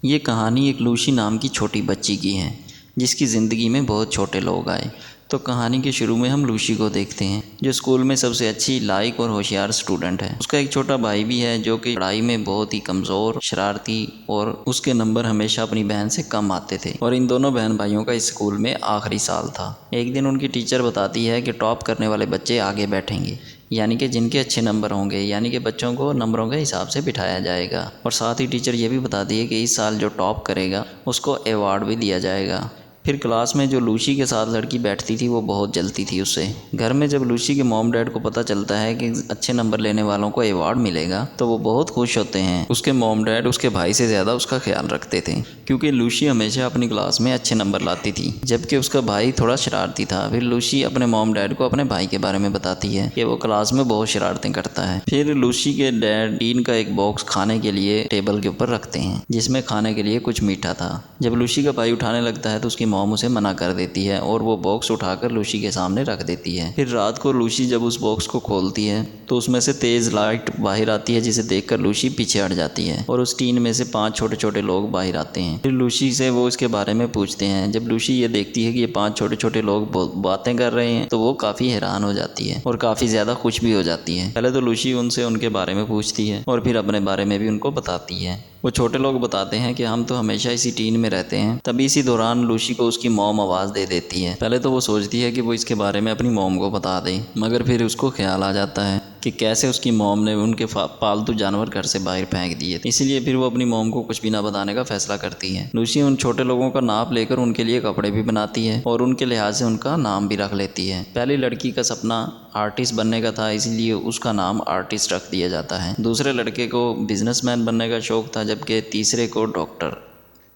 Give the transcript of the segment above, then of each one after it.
ये कहानी एक लूसी नाम की छोटी बच्ची की है जिसकी ज़िंदगी में बहुत छोटे लोग आए। तो कहानी के शुरू में हम लूसी को देखते हैं जो स्कूल में सबसे अच्छी लाइक और होशियार स्टूडेंट है। उसका एक छोटा भाई भी है जो कि पढ़ाई में बहुत ही कमज़ोर, शरारती और उसके नंबर हमेशा अपनी बहन से कम आते थे। और इन दोनों बहन भाइयों का इस स्कूल में आखिरी साल था। एक दिन उनकी टीचर बताती है कि टॉप करने वाले बच्चे आगे बैठेंगे, यानी कि जिनके अच्छे नंबर होंगे, यानी कि बच्चों को नंबरों के हिसाब से बिठाया जाएगा। और साथ ही टीचर ये भी बताती है कि इस साल जो टॉप करेगा उसको अवार्ड भी दिया जाएगा। फिर क्लास में जो लूसी के साथ लड़की बैठती थी वो बहुत जलती थी उससे। घर में जब लूसी के मॉम डैड को पता चलता है कि अच्छे नंबर लेने वालों को अवार्ड मिलेगा तो वो बहुत खुश होते हैं। उसके मॉम डैड उसके भाई से ज़्यादा उसका ख्याल रखते थे क्योंकि लूसी हमेशा अपनी क्लास में अच्छे नंबर लाती थी, जबकि उसका भाई थोड़ा शरारती था। फिर लूसी अपने मॉम डैड को अपने भाई के बारे में बताती है कि वो क्लास में बहुत शरारतें करता है। फिर लूसी के डैड टीन का एक बॉक्स खाने के लिए टेबल के ऊपर रखते हैं जिसमें खाने के लिए कुछ मीठा था। जब लूसी का भाई उठाने लगता है तो उसकी मॉम उसे मना कर देती है और वो बॉक्स उठाकर लूसी के सामने रख देती है। फिर रात को लूसी जब उस बॉक्स को खोलती है तो उसमें से तेज लाइट बाहर आती है जिसे देखकर लूसी पीछे हट जाती है और उस टीन में से 5 छोटे छोटे लोग बाहर आते हैं। फिर लूसी से वो इसके बारे में पूछते हैं। जब लूसी ये देखती है कि ये 5 छोटे छोटे लोग बातें कर रहे हैं तो वो काफ़ी हैरान हो जाती है और काफ़ी ज़्यादा खुश भी हो जाती है। पहले तो लूसी उनसे उनके बारे में पूछती है और फिर अपने बारे में भी उनको बताती है। वो छोटे लोग बताते हैं कि हम तो हमेशा इसी टीन में रहते हैं। तभी इसी दौरान लूसी को उसकी मॉम आवाज़ दे देती है। पहले तो वो सोचती है कि वो इसके बारे में अपनी मॉम को बता दे, मगर फिर उसको ख्याल आ जाता है कि कैसे उसकी मॉम ने उनके पालतू जानवर घर से बाहर फेंक दिए। इसीलिए फिर वो अपनी मॉम को कुछ भी ना बताने का फैसला करती है। लूसी उन छोटे लोगों का नाप लेकर उनके लिए कपड़े भी बनाती है और उनके लिहाज से उनका नाम भी रख लेती है। पहली लड़की का सपना आर्टिस्ट बनने का था, इसलिए उसका नाम आर्टिस्ट रख दिया जाता है। दूसरे लड़के को बिजनेसमैन बनने का शौक था, जबकि तीसरे को डॉक्टर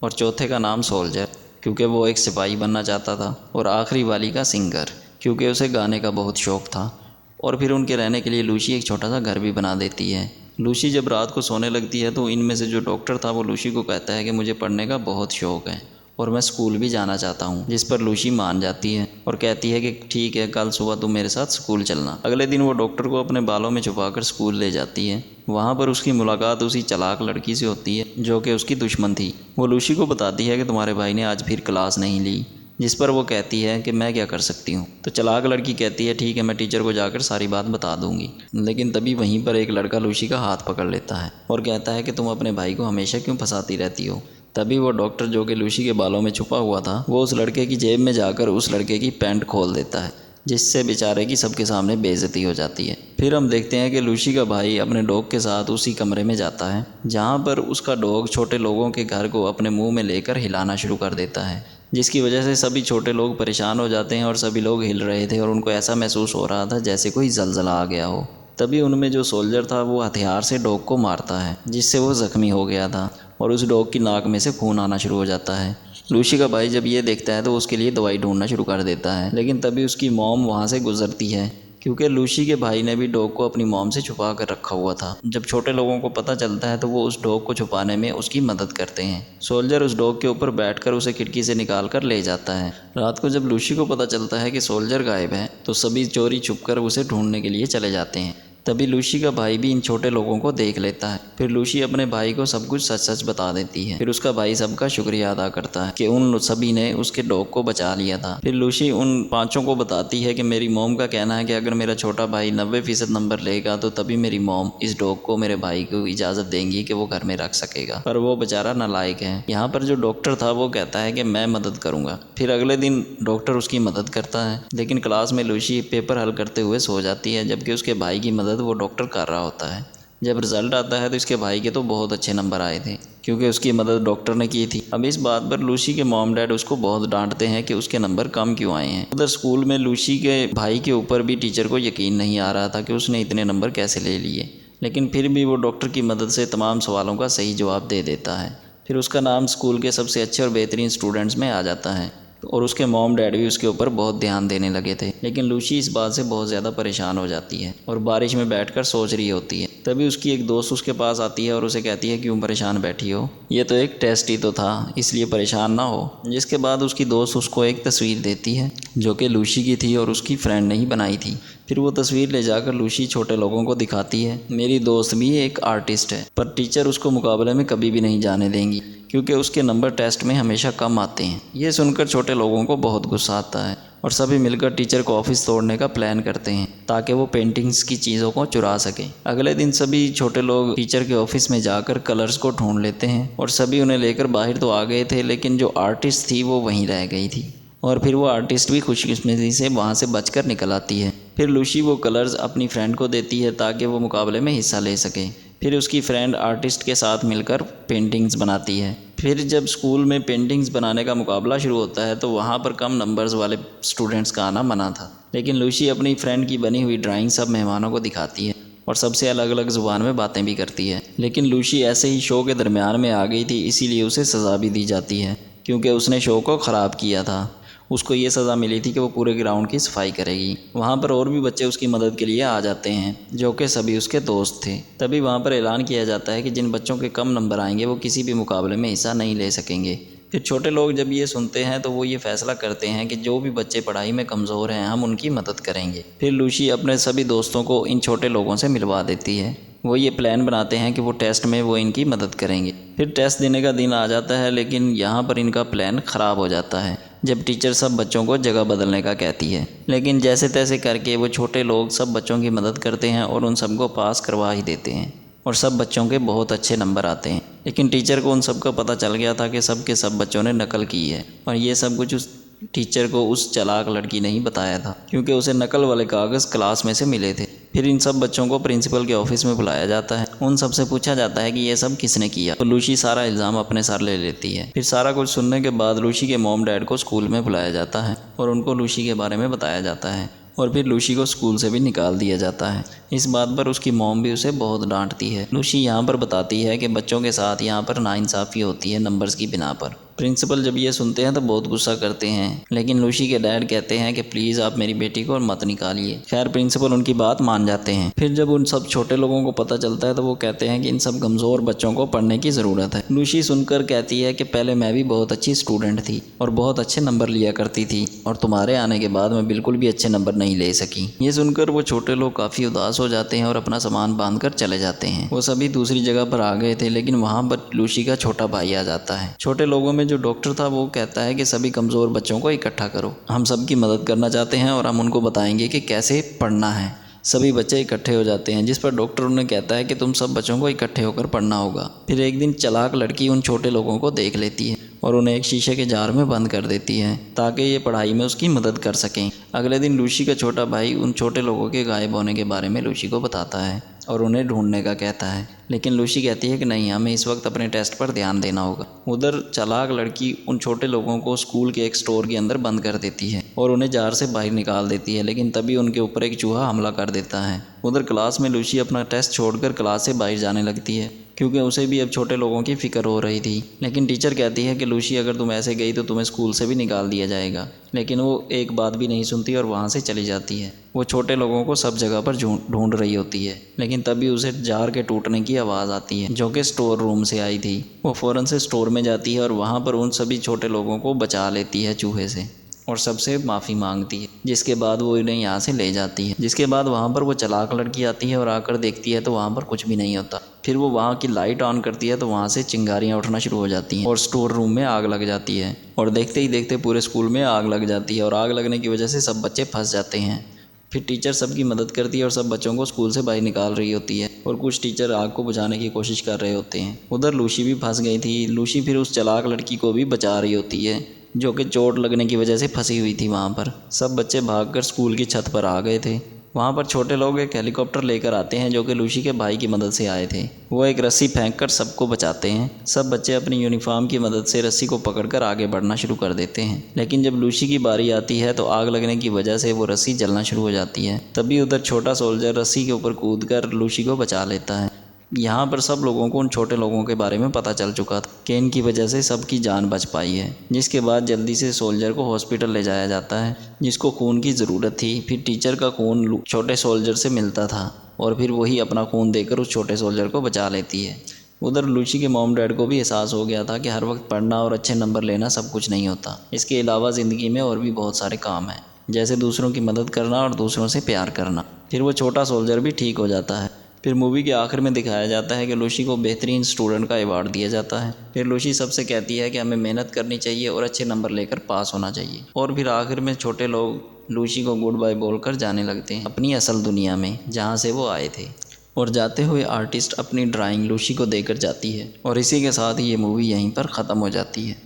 और चौथे का नाम सोल्जर क्योंकि वो एक सिपाही बनना चाहता था, और आखिरी वाली का सिंगर क्योंकि उसे गाने का बहुत शौक था। और फिर उनके रहने के लिए लूसी एक छोटा सा घर भी बना देती है। लूसी जब रात को सोने लगती है तो इनमें से जो डॉक्टर था वो लूसी को कहता है कि मुझे पढ़ने का बहुत शौक है और मैं स्कूल भी जाना चाहता हूँ, जिस पर लूसी मान जाती है और कहती है कि ठीक है, कल सुबह तुम मेरे साथ स्कूल चलना। अगले दिन वो डॉक्टर को अपने बालों में छुपाकर स्कूल ले जाती है। वहाँ पर उसकी मुलाकात उसी चालाक लड़की से होती है जो कि उसकी दुश्मन थी। वो लूसी को बताती है कि तुम्हारे भाई ने आज फिर क्लास नहीं ली, जिस पर वो कहती है कि मैं क्या कर सकती हूँ। तो चालाक लड़की कहती है ठीक है, मैं टीचर को जाकर सारी बात बता दूंगी। लेकिन तभी वहीं पर एक लड़का लूसी का हाथ पकड़ लेता है और कहता है कि तुम अपने भाई को हमेशा क्यों फंसाती रहती हो। तभी वो डॉक्टर जो कि लूसी के बालों में छुपा हुआ था वो उस लड़के की जेब में जाकर उस लड़के की पैंट खोल देता है, जिससे बेचारे की सबके सामने बेइज्जती हो जाती है। फिर हम देखते हैं कि लूसी का भाई अपने डॉग के साथ उसी कमरे में जाता है जहाँ पर उसका डॉग छोटे लोगों के घर को अपने मुंह में लेकर हिलाना शुरू कर देता है, जिसकी वजह से सभी छोटे लोग परेशान हो जाते हैं और सभी लोग हिल रहे थे और उनको ऐसा महसूस हो रहा था जैसे कोई जलजला आ गया हो। तभी उनमें जो सोल्जर था वो हथियार से डॉग को मारता है, जिससे वो ज़ख्मी हो गया था और उस डॉग की नाक में से खून आना शुरू हो जाता है। लूसी का भाई जब ये देखता है तो उसके लिए दवाई ढूंढना शुरू कर देता है, लेकिन तभी उसकी मॉम वहाँ से गुजरती है क्योंकि लूसी के भाई ने भी डॉग को अपनी मॉम से छुपा कर रखा हुआ था। जब छोटे लोगों को पता चलता है तो वो उस डॉग को छुपाने में उसकी मदद करते हैं। सोल्जर उस डॉग के ऊपर बैठकर उसे खिड़की से निकाल कर ले जाता है। रात को जब लूसी को पता चलता है कि सोल्जर गायब है तो सभी चोरी छुपकर उसे ढूंढने के लिए चले जाते हैं। तभी लूसी का भाई भी इन छोटे लोगों को देख लेता है। फिर लूसी अपने भाई को सब कुछ सच सच बता देती है। फिर उसका भाई सबका शुक्रिया अदा करता है कि उन सभी ने उसके डॉग को बचा लिया था। फिर लूसी उन 5 को बताती है कि मेरी मॉम का कहना है कि अगर मेरा छोटा भाई 90% नंबर लेगा तो तभी मेरी मॉम इस डॉग को मेरे भाई को इजाज़त देंगी कि वो घर में रख सकेगा, पर वो बेचारा नालायक है। यहाँ पर जो डॉक्टर था वो कहता है कि मैं मदद करूँगा। फिर अगले दिन डॉक्टर उसकी मदद करता है, लेकिन क्लास में लूसी पेपर हल करते हुए सो जाती है, जबकि उसके भाई की मदद वो डॉक्टर कर रहा होता है। जब रिजल्ट आता है तो इसके भाई के तो बहुत अच्छे नंबर आए थे क्योंकि उसकी मदद डॉक्टर ने की थी। अब इस बात पर लूसी के मॉम डैड उसको बहुत डांटते हैं कि उसके नंबर कम क्यों आए हैं। उधर स्कूल में लूसी के भाई के ऊपर भी टीचर को यकीन नहीं आ रहा था कि उसने इतने नंबर कैसे ले लिए, लेकिन फिर भी वो डॉक्टर की मदद से तमाम सवालों का सही जवाब दे देता है। फिर उसका नाम स्कूल के सबसे अच्छे और बेहतरीन स्टूडेंट्स में आ जाता है और उसके मॉम डैड भी उसके ऊपर बहुत ध्यान देने लगे थे। लेकिन लूसी इस बात से बहुत ज़्यादा परेशान हो जाती है और बारिश में बैठकर सोच रही होती है। तभी उसकी एक दोस्त उसके पास आती है और उसे कहती है क्यों परेशान बैठी हो, ये तो एक टेस्ट ही तो था, इसलिए परेशान ना हो। जिसके बाद उसकी दोस्त उसको एक तस्वीर देती है जो कि लूसी की थी और उसकी फ्रेंड ने ही बनाई थी। फिर वो तस्वीर ले जाकर लूसी छोटे लोगों को दिखाती है। मेरी दोस्त भी एक आर्टिस्ट है, पर टीचर उसको मुकाबले में कभी भी नहीं जाने देंगी क्योंकि उसके नंबर टेस्ट में हमेशा कम आते हैं। ये सुनकर छोटे लोगों को बहुत गुस्सा आता है और सभी मिलकर टीचर को ऑफिस तोड़ने का प्लान करते हैं ताकि वो पेंटिंग्स की चीज़ों को चुरा सके। अगले दिन सभी छोटे लोग टीचर के ऑफिस में जाकर कलर्स को ढूंढ लेते हैं और सभी उन्हें लेकर बाहर तो आ गए थे, लेकिन जो आर्टिस्ट थी वो वहीं रह गई थी और फिर वो आर्टिस्ट भी खुशकिस्मती से वहाँ से बचकर निकल आती है। फिर लूसी वो कलर्स अपनी फ्रेंड को देती है ताकि वो मुकाबले में हिस्सा ले सके। फिर उसकी फ्रेंड आर्टिस्ट के साथ मिलकर पेंटिंग्स बनाती है। फिर जब स्कूल में पेंटिंग्स बनाने का मुकाबला शुरू होता है तो वहाँ पर कम नंबर्स वाले स्टूडेंट्स का आना मना था, लेकिन लूसी अपनी फ्रेंड की बनी हुई ड्राइंग सब मेहमानों को दिखाती है और सबसे अलग अलग ज़ुबान में बातें भी करती है। लेकिन लूसी ऐसे ही शो के दरमियान में आ गई थी, इसीलिए उसे सज़ा भी दी जाती है क्योंकि उसने शो को ख़राब किया था। उसको ये सज़ा मिली थी कि वो पूरे ग्राउंड की सफाई करेगी। वहाँ पर और भी बच्चे उसकी मदद के लिए आ जाते हैं जो कि सभी उसके दोस्त थे। तभी वहाँ पर ऐलान किया जाता है कि जिन बच्चों के कम नंबर आएंगे वो किसी भी मुकाबले में हिस्सा नहीं ले सकेंगे। फिर छोटे लोग जब ये सुनते हैं तो वो ये फैसला करते हैं कि जो भी बच्चे पढ़ाई में कमज़ोर हैं हम उनकी मदद करेंगे। फिर लूसी अपने सभी दोस्तों को इन छोटे लोगों से मिलवा देती है। वो ये प्लान बनाते हैं कि वो टेस्ट में वो इनकी मदद करेंगे। फिर टेस्ट देने का दिन आ जाता है, लेकिन यहाँ पर इनका प्लान ख़राब हो जाता है जब टीचर सब बच्चों को जगह बदलने का कहती है। लेकिन जैसे तैसे करके वो छोटे लोग सब बच्चों की मदद करते हैं और उन सबको पास करवा ही देते हैं और सब बच्चों के बहुत अच्छे नंबर आते हैं। लेकिन टीचर को उन सब का पता चल गया था कि सब के सब बच्चों ने नकल की है और ये सब कुछ उस टीचर को उस चालाक लड़की ने ही बताया था क्योंकि उसे नकल वाले कागज़ क्लास में से मिले थे। फिर इन सब बच्चों को प्रिंसिपल के ऑफिस में बुलाया जाता है। उन सब से पूछा जाता है कि ये सब किसने किया, तो लूसी सारा इल्ज़ाम अपने सर ले लेती है। फिर सारा कुछ सुनने के बाद लूसी के मॉम डैड को स्कूल में बुलाया जाता है और उनको लूसी के बारे में बताया जाता है और फिर लूसी को स्कूल से भी निकाल दिया जाता है। इस बात पर उसकी मॉम भी उसे बहुत डांटती है। लूसी यहाँ पर बताती है कि बच्चों के साथ यहाँ पर नाइंसाफ़ी होती है नंबर्स की बिना पर। प्रिंसिपल जब ये सुनते हैं तो बहुत गुस्सा करते हैं, लेकिन लूसी के डैड कहते हैं कि प्लीज़ आप मेरी बेटी को मत निकालिए। खैर प्रिंसिपल उनकी बात मान जाते हैं। फिर जब उन सब छोटे लोगों को पता चलता है तो वो कहते हैं कि इन सब कमज़ोर बच्चों को पढ़ने की ज़रूरत है। लूसी सुनकर कहती है कि पहले मैं भी बहुत अच्छी स्टूडेंट थी और बहुत अच्छे नंबर लिया करती थी और तुम्हारे आने के बाद मैं बिल्कुल भी अच्छे नंबर नहीं ले सकी। ये सुनकर वो छोटे लोग काफ़ी उदास हो जाते हैं और अपना सामान बांध कर चले जाते हैं। वो सभी दूसरी जगह पर आ गए थे, लेकिन वहाँ पर लूसी का छोटा भाई आ जाता है। छोटे लोगों में जो डॉक्टर था वो कहता है कि सभी कमज़ोर बच्चों को इकट्ठा करो, हम सबकी मदद करना चाहते हैं और हम उनको बताएंगे कि कैसे पढ़ना है। सभी बच्चे इकट्ठे हो जाते हैं, जिस पर डॉक्टर उन्हें कहता है कि तुम सब बच्चों को इकट्ठे होकर पढ़ना होगा। फिर एक दिन चालाक लड़की उन छोटे लोगों को देख लेती है और उन्हें एक शीशे के जार में बंद कर देती है ताकि ये पढ़ाई में उसकी मदद कर सकें। अगले दिन लूसी का छोटा भाई उन छोटे लोगों के गायब होने के बारे में लूसी को बताता है और उन्हें ढूंढने का कहता है, लेकिन लूसी कहती है कि नहीं, हमें इस वक्त अपने टेस्ट पर ध्यान देना होगा। उधर चालाक लड़की उन छोटे लोगों को स्कूल के एक स्टोर के अंदर बंद कर देती है और उन्हें जार से बाहर निकाल देती है, लेकिन तभी उनके ऊपर एक चूहा हमला कर देता है। उधर क्लास में लूसी अपना टेस्ट छोड़कर क्लास से बाहर जाने लगती है क्योंकि उसे भी अब छोटे लोगों की फ़िक्र हो रही थी। लेकिन टीचर कहती है कि लूसी, अगर तुम ऐसे गई तो तुम्हें स्कूल से भी निकाल दिया जाएगा। लेकिन वो एक बात भी नहीं सुनती और वहाँ से चली जाती है। वो छोटे लोगों को सब जगह पर ढूंढ रही होती है, लेकिन तभी उसे जार के टूटने की आवाज़ आती है जो कि स्टोर रूम से आई थी। वो फ़ौरन से स्टोर में जाती है और वहाँ पर उन सभी छोटे लोगों को बचा लेती है चूहे से और सबसे माफ़ी मांगती है, जिसके बाद वो इन्हें यहाँ से ले जाती है। जिसके बाद वहाँ पर वो चालाक लड़की आती है और आकर देखती है तो वहाँ पर कुछ भी नहीं होता। फिर वो वहाँ की लाइट ऑन करती है तो वहाँ से चिंगारियाँ उठना शुरू हो जाती हैं और स्टोर रूम में आग लग जाती है और देखते ही देखते पूरे स्कूल में आग लग जाती है और आग लगने की वजह से सब बच्चे फंस जाते हैं। फिर टीचर सबकी मदद करती है और सब बच्चों को स्कूल से बाहर निकाल रही होती है और कुछ टीचर आग को बुझाने की कोशिश कर रहे होते हैं। उधर लूसी भी फंस गई थी। लूसी फिर उस चालाक लड़की को भी बचा रही होती है जो कि चोट लगने की वजह से फंसी हुई थी। वहाँ पर सब बच्चे भागकर स्कूल की छत पर आ गए थे। वहाँ पर छोटे लोग एक हेलीकॉप्टर लेकर आते हैं जो कि लूसी के भाई की मदद से आए थे। वो एक रस्सी फेंककर सबको बचाते हैं। सब बच्चे अपनी यूनिफॉर्म की मदद से रस्सी को पकड़कर आगे बढ़ना शुरू कर देते हैं, लेकिन जब लूसी की बारी आती है तो आग लगने की वजह से वो रस्सी जलना शुरू हो जाती है। तभी उधर छोटा सोल्जर रस्सी के ऊपर कूदकर लूसी को बचा लेता है। यहाँ पर सब लोगों को उन छोटे लोगों के बारे में पता चल चुका था कि इनकी वजह से सबकी जान बच पाई है, जिसके बाद जल्दी से सोल्जर को हॉस्पिटल ले जाया जाता है जिसको खून की ज़रूरत थी। फिर टीचर का खून छोटे सोल्जर से मिलता था और फिर वही अपना खून देकर उस छोटे सोल्जर को बचा लेती है। उधर लूसी के मॉम डैड को भी एहसास हो गया था कि हर वक्त पढ़ना और अच्छे नंबर लेना सब कुछ नहीं होता, इसके अलावा ज़िंदगी में और भी बहुत सारे काम हैं जैसे दूसरों की मदद करना और दूसरों से प्यार करना। फिर वो छोटा सोल्जर भी ठीक हो जाता है। फिर मूवी के आखिर में दिखाया जाता है कि लूसी को बेहतरीन स्टूडेंट का अवार्ड दिया जाता है। फिर लूसी सबसे कहती है कि हमें मेहनत करनी चाहिए और अच्छे नंबर लेकर पास होना चाहिए। और फिर आखिर में छोटे लोग लूसी को गुड बाय बोलकर जाने लगते हैं अपनी असल दुनिया में, जहाँ से वो आए थे। और जाते हुए आर्टिस्ट अपनी ड्राइंग लूसी को देकर जाती है। और इसी के साथ ये मूवी यहीं पर ख़त्म हो जाती है।